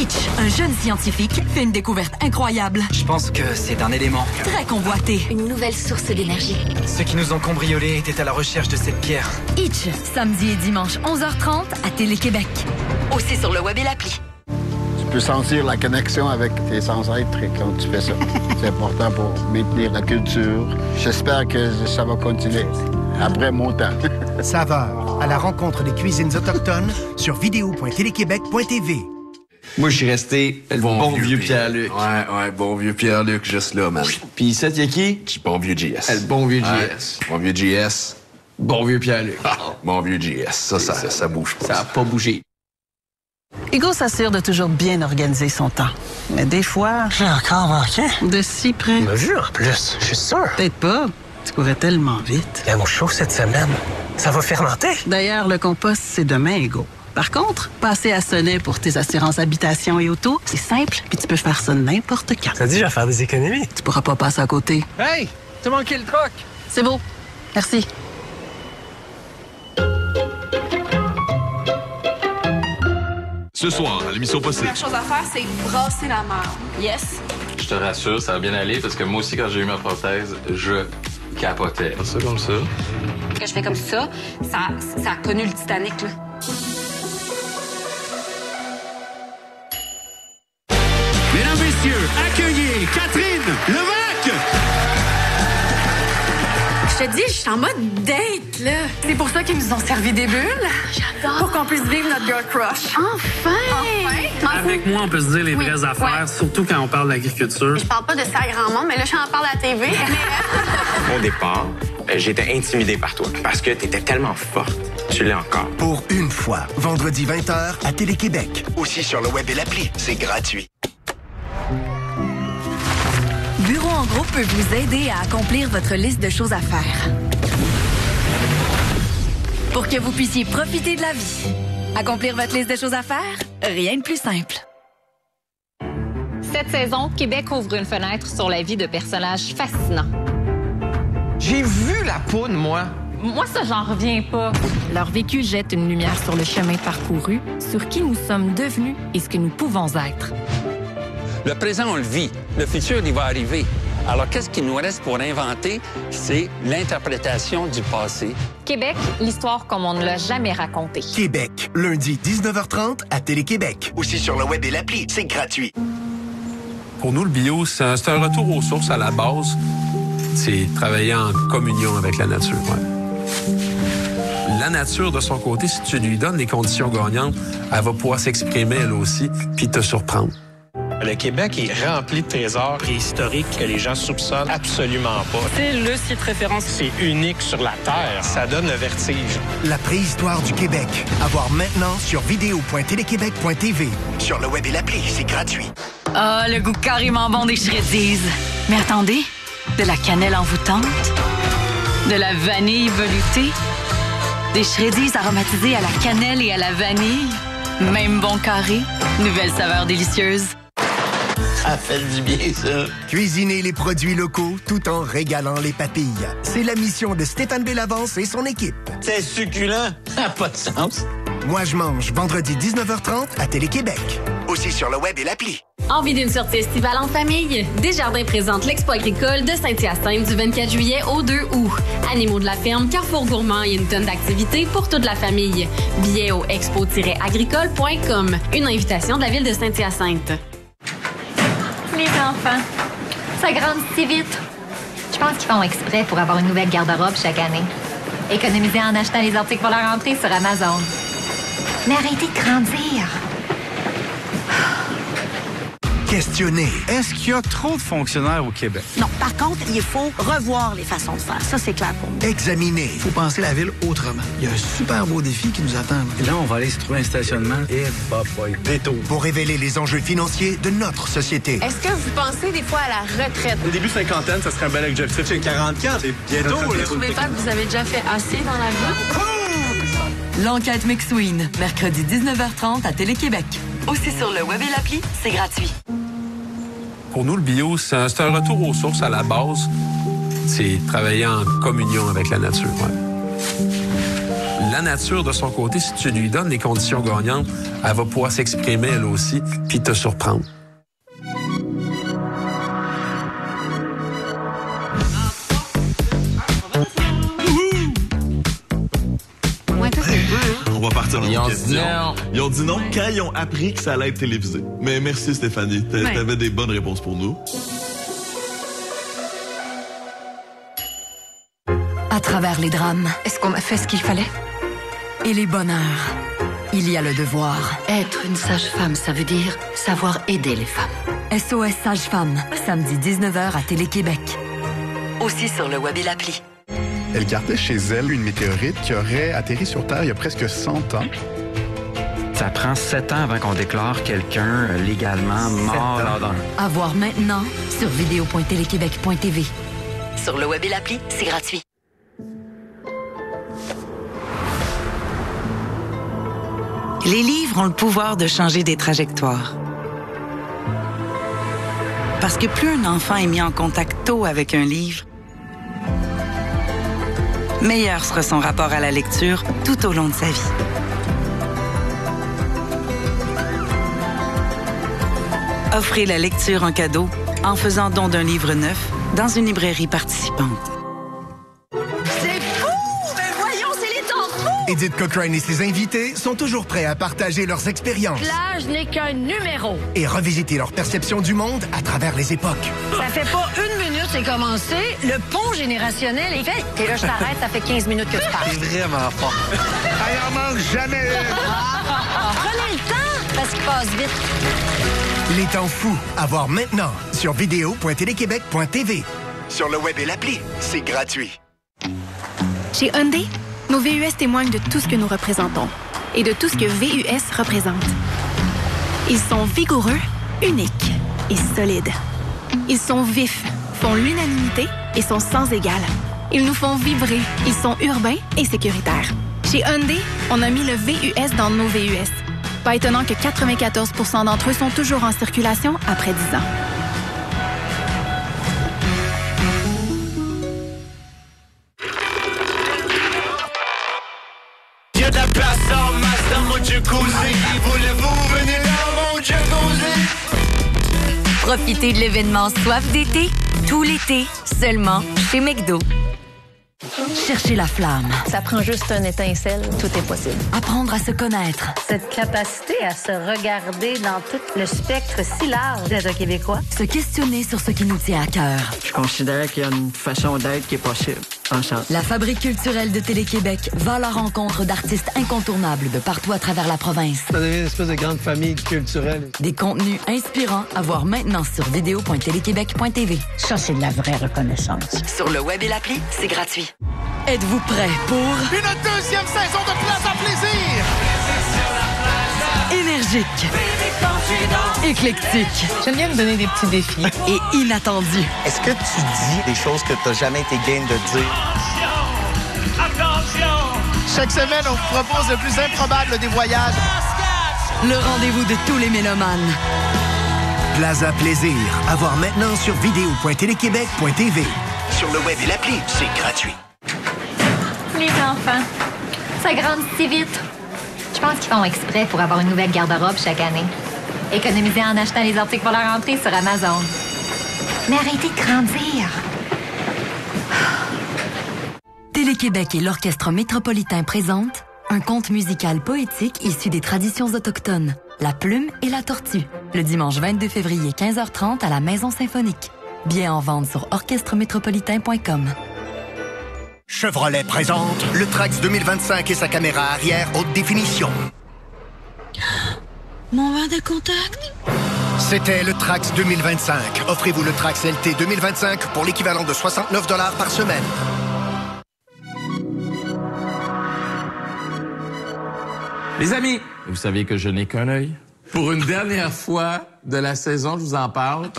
Itch, un jeune scientifique, fait une découverte incroyable. Je pense que c'est un élément Très convoité. Une nouvelle source d'énergie. Ceux qui nous ont cambriolés étaient à la recherche de cette pierre. Itch, samedi et dimanche 11h30 à Télé-Québec. Aussi sur le web et l'appli. Tu peux sentir la connexion avec tes ancêtres quand tu fais ça. C'est important pour maintenir la culture. J'espère que ça va continuer après mon temps. Saveur, à la rencontre des cuisines autochtones sur vidéo.téléquébec.tv. Moi, je suis resté le bon vieux Pierre-Luc. Ouais, bon vieux Pierre-Luc, juste là, man. Puis ici, il y a qui? Bon vieux JS. Le bon vieux JS. Bon vieux JS. Bon vieux Pierre-Luc. Bon vieux JS. Ça bouge pas. Ça a pas bougé. Hugo s'assure de toujours bien organiser son temps. Mais des fois... J'ai encore manqué. De si près. Il m'a vu en plus, je suis sûr. Peut-être pas. Tu courais tellement vite. Il y a mon show cette semaine. Ça va fermenter. D'ailleurs, le compost, c'est demain, Hugo. Par contre, passer à Sonnet pour tes assurances habitation et auto, c'est simple, puis tu peux faire ça n'importe quand. Ça dit, je vais faire des économies. Tu pourras pas passer à côté. Hey! T'as manqué le troc! C'est beau. Merci. Ce soir, à l'émission Possible. La chose à faire, c'est brasser la merde. Yes? Je te rassure, ça va bien aller parce que moi aussi, quand j'ai eu ma prothèse, je capotais. Ça comme ça. Que je fais comme ça a connu le Titanic, là. Mesdames, messieurs, accueillez Catherine Levac! Je te dis, je suis en mode date, là. C'est pour ça qu'ils nous ont servi des bulles. J'adore. Pour qu'on puisse vivre notre girl crush. Enfin! Avec moi, on peut se dire les vraies affaires, surtout quand on parle d'agriculture. Je parle pas de ça à grand monde, mais là, j'en parle à la TV. Au départ, j'étais intimidée par toi parce que t'étais tellement forte. Tu l'es encore. Pour une fois, vendredi 20h à Télé-Québec. Aussi sur le web et l'appli, c'est gratuit. Bureau en gros peut vous aider à accomplir votre liste de choses à faire. Pour que vous puissiez profiter de la vie. Accomplir votre liste de choses à faire, rien de plus simple. Cette saison, Québec ouvre une fenêtre sur la vie de personnages fascinants. J'ai vu la poudre, moi. Moi, ça, j'en reviens pas. Leur vécu jette une lumière sur le chemin parcouru, sur qui nous sommes devenus et ce que nous pouvons être. Le présent, on le vit. Le futur, il va arriver. Alors, qu'est-ce qu'il nous reste pour inventer? C'est l'interprétation du passé. Québec, l'histoire comme on ne l'a jamais racontée. Québec, lundi 19h30 à Télé-Québec. Aussi sur le web et l'appli, c'est gratuit. Pour nous, le bio, c'est un retour aux sources à la base. C'est travailler en communion avec la nature. Ouais. La nature, de son côté, si tu lui donnes les conditions gagnantes, elle va pouvoir s'exprimer elle aussi, puis te surprendre. Le Québec est rempli de trésors préhistoriques que les gens soupçonnent absolument pas. C'est le site référence. C'est unique sur la Terre. Ça donne le vertige. La préhistoire du Québec. À voir maintenant sur vidéo.téléquébec.tv. Sur le web et l'appli, c'est gratuit. Ah, le goût carrément bon des Shreddies. Mais attendez, de la cannelle envoûtante, de la vanille veloutée, des Shreddies aromatisés à la cannelle et à la vanille. Même bon carré, nouvelle saveur délicieuse. Ça fait du bien, ça. Cuisiner les produits locaux tout en régalant les papilles. C'est la mission de Stéphane Bellavance et son équipe. C'est succulent. Ça n'a pas de sens. Moi, je mange vendredi 19h30 à Télé-Québec. Aussi sur le web et l'appli. Envie d'une sortie estivale en famille? Desjardins présente l'Expo agricole de Saint-Hyacinthe du 24 juillet au 2 août. Animaux de la ferme, Carrefour gourmand et une tonne d'activités pour toute la famille. Billets au expo-agricole.com. Une invitation de la ville de Saint-Hyacinthe. Les enfants, ça grandit si vite. Je pense qu'ils font exprès pour avoir une nouvelle garde-robe chaque année. Économiser en achetant les articles pour leur rentrée sur Amazon. Mais arrêtez de grandir. Questionner. Est-ce qu'il y a trop de fonctionnaires au Québec? Non. Par contre, il faut revoir les façons de faire. Ça, c'est clair pour nous. Examiner. Il faut penser la ville autrement. Il y a un super beau défi qui nous attend. Et là, on va aller se trouver un stationnement et détour. Pour révéler les enjeux financiers de notre société. Est-ce que vous pensez des fois à la retraite? Au début cinquantaine, ça serait un bel objectif. J'ai 44, c'est bientôt. Vous trouvez pas que vous avez déjà fait assez dans la vie? L'enquête McSween, mercredi 19h30 à Télé-Québec. Aussi sur le web et l'appli, c'est gratuit. Pour nous, le bio, c'est un retour aux sources à la base. C'est travailler en communion avec la nature. Ouais. La nature, de son côté, si tu lui donnes les conditions gagnantes, elle va pouvoir s'exprimer elle aussi, puis te surprendre. On va partir dans une question. Ils ont dit non quand ils ont appris que ça allait être télévisé. Mais merci Stéphanie, t'avais des bonnes réponses pour nous. À travers les drames, est-ce qu'on a fait ce qu'il fallait? Et les bonheurs, il y a le devoir. Être une sage-femme, ça veut dire savoir aider les femmes. SOS Sage-Femme, samedi 19h à Télé-Québec. Aussi sur le web et l'appli. Elle gardait chez elle une météorite qui aurait atterri sur Terre il y a presque 100 ans. Ça prend 7 ans avant qu'on déclare quelqu'un légalement mort lors d'un... À voir maintenant sur vidéo.téléquébec.tv. Sur le web et l'appli, c'est gratuit. Les livres ont le pouvoir de changer des trajectoires. Parce que plus un enfant est mis en contact tôt avec un livre, meilleur sera son rapport à la lecture tout au long de sa vie. Offrez la lecture en cadeau en faisant don d'un livre neuf dans une librairie participante. C'est fou! Mais voyons, c'est les temps fous! Edith Cochrane et ses invités sont toujours prêts à partager leurs expériences. L'âge n'est qu'un numéro. Et revisiter leur perception du monde à travers les époques. Ça fait pas une minute, c'est commencé. Le pont générationnel est fait. Et là, je t'arrête, ça fait 15 minutes que tu parles. C'est vraiment fort. Elle en manque jamais une. Prenez le temps, parce qu'il passe vite. Les temps fous, à voir maintenant sur vidéo.téléquébec.tv. Sur le web et l'appli, c'est gratuit. Chez Hyundai, nos VUS témoignent de tout ce que nous représentons et de tout ce que VUS représente. Ils sont vigoureux, uniques et solides. Ils sont vifs, font l'unanimité et sont sans égal. Ils nous font vibrer, ils sont urbains et sécuritaires. Chez Hyundai, on a mis le VUS dans nos VUS. Pas étonnant que 94% d'entre eux sont toujours en circulation après 10 ans. Il y a de la place en masse dans mon jacuzzi. Voulez-vous venir dans mon jacuzzi? Profitez de l'événement Soif d'été, tout l'été, seulement chez McDo. Cherchez la flamme. Ça prend juste une étincelle, tout est possible. Apprendre à se connaître. Cette capacité à se regarder dans tout le spectre si large d'être un Québécois. Se questionner sur ce qui nous tient à cœur. Je considère qu'il y a une façon d'être qui est possible. Ensemble. La Fabrique culturelle de Télé-Québec va à la rencontre d'artistes incontournables de partout à travers la province. Ça devient une espèce de grande famille culturelle. Des contenus inspirants à voir maintenant sur vidéo.téléquébec.tv. Ça, c'est de la vraie reconnaissance. Sur le web et l'appli, c'est gratuit. Êtes-vous prêts pour... Une deuxième saison de Place à plaisir! Énergique, éclectique. J'aime bien me donner des petits défis. Et inattendu. Est-ce que tu dis des choses que t'as jamais été game de dire? Attention! Chaque semaine, on vous propose le plus improbable des voyages. Le rendez-vous de tous les mélomanes. Plaza Plaisir, à voir maintenant sur vidéo.téléquébec.tv. Sur le web et l'appli, c'est gratuit. Les enfants, ça grandit si vite. Je pense qu'ils font exprès pour avoir une nouvelle garde-robe chaque année. Économiser en achetant les articles pour leur entrée sur Amazon. Mais arrêtez de grandir. Télé-Québec et l'Orchestre métropolitain présentent un conte musical poétique issu des traditions autochtones, La Plume et la Tortue, le dimanche 22 février 15h30 à la Maison Symphonique. Billets en vente sur orchestremétropolitain.com. Chevrolet présente le Trax 2025 et sa caméra arrière haute définition. Mon verre de contact? C'était le Trax 2025. Offrez-vous le Trax LT 2025 pour l'équivalent de 69 $ par semaine. Les amis, vous saviez que je n'ai qu'un œil. Pour une dernière fois de la saison, je vous en parle.